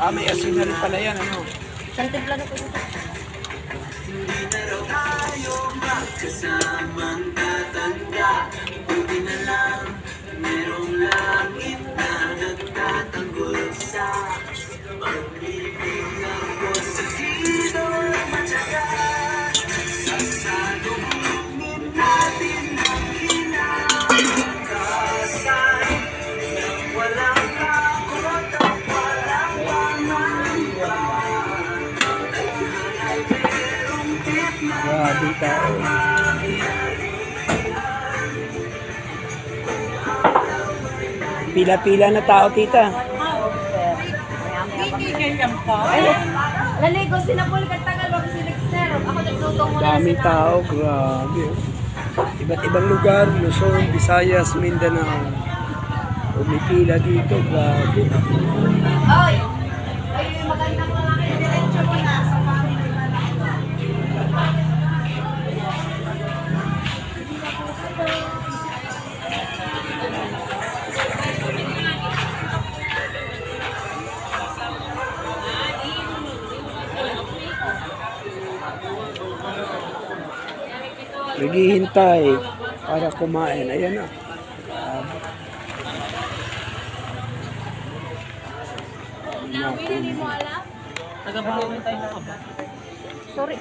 Ah, may asin na rin pala yan, ano? Isang timpla na po dito. Grabe tao. Pila-pila na tao, tita. Ay, naligo sinapul katagal wag silikster. Ako nagluto muna. Daming tao, grabe. Iba't ibang lugar, Luzon, Visayas, Mindanao. Umipila dito, grabe. Oy. Ay, magandang lalaki diretso mo na sa family. Naghihintay para kumain. Ayan na. Sorry.